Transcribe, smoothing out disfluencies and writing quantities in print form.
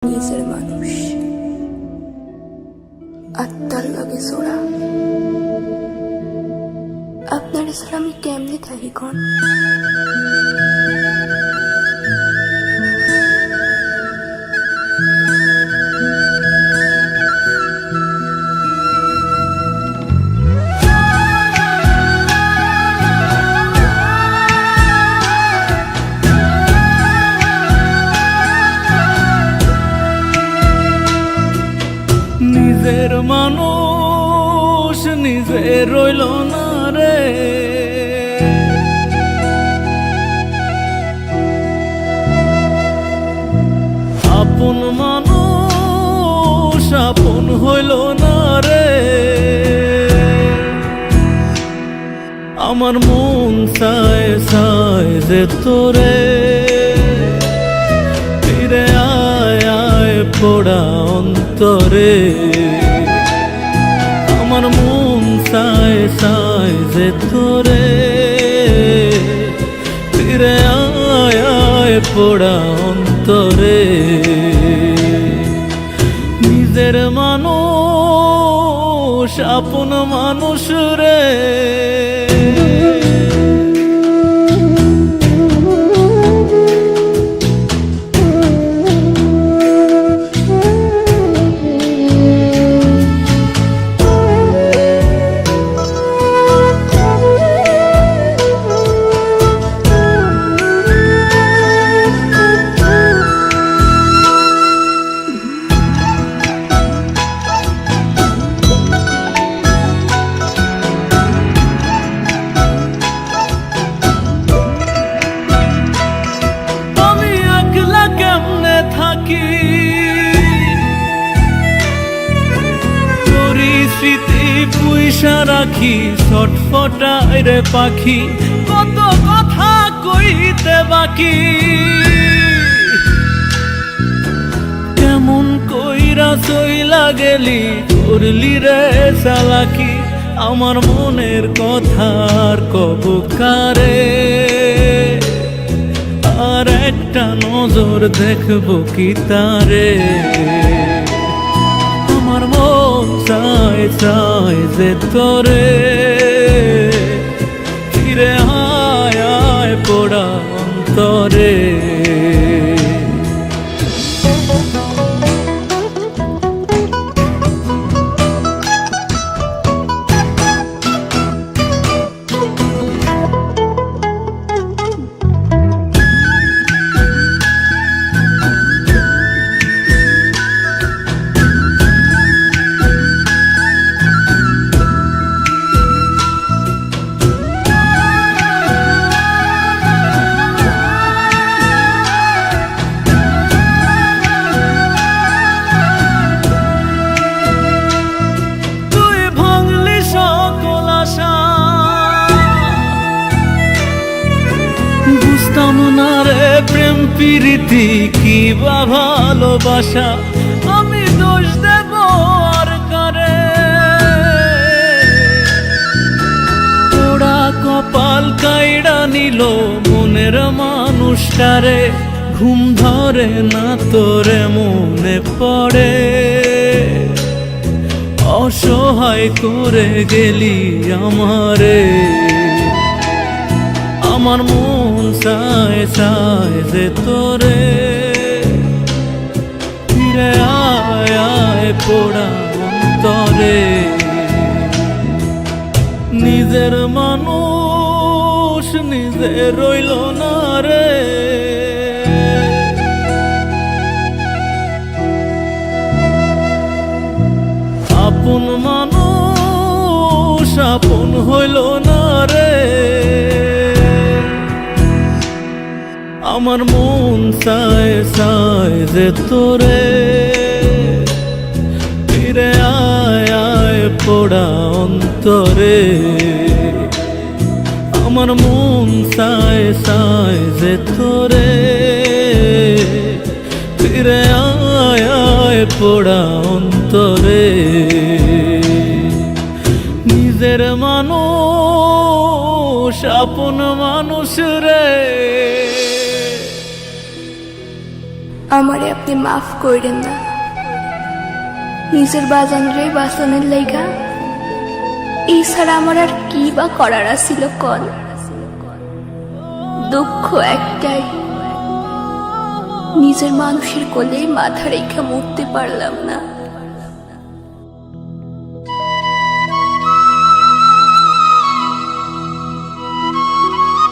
নিজের মানুষ আত্মার লগে জোড়া আপনার ছাড়া আমি কেমনে থাকি কোন নিজের মানুষ নিজে রইল না রে, আপন মানুষ আপন হইল না রে। আমার মন চায় চায় যে তোরে ফিরে আয় আয় পোড়া অন্তরে। আমার মন চায় চায় যে তোরে ফিরে আয় আয় পোড়া অন্তরে। নিজের মানুষ আপন মানুষ রে, স্মৃতি পুইসা রাখি ছটফটায় রে পাখি, কত কথা কইতে বাকি। কেমন কইরা চইলা গেলি করলি রে চালাকি, আমার মনের কথার কব কারে। আর একটা নজর দেখবো কি তারে। আমার মন চায় চায় যে তোরে ফিরে আয় আয় পোড়া অন্তরে। বুঝতাম না রে প্রেম প্রীতি কি বা ভালোবাসা, আমি দোষ দেব আর কারে। পোড়া কপাল কাইড়া নিল মনের মানুষটারে, ঘুম ধরে না তোরে মনে পড়ে। অসহায় করে গেলি আমারে, আমার মন চায় চায় যে তোরে ফিরে আয় আয় পোড়া অন্তরে। নিজের মানুষ নিজে রইল না রে, আপন মানুষ আপন হইল না রে। আমার মন চায় চায় যে তোরে ফিরে আয় আয় পোড়া অন্তরে। আমার মন চায় চায় যে তোরে ফিরে আয় আয় পোড়া অন্তরে। নিজের মানুষ আপন মানুষ রে, আমারে আপনি আমাকে মাফ কইরেন না। নিজের বাজানরে বাঁচানোর লাইগা এই ছাড়া আমার আর কি বা করার আছিল কন? দুঃখ একটাই, নিজের মানুষের কোলে মাথা রেখে মরতে পারলাম না।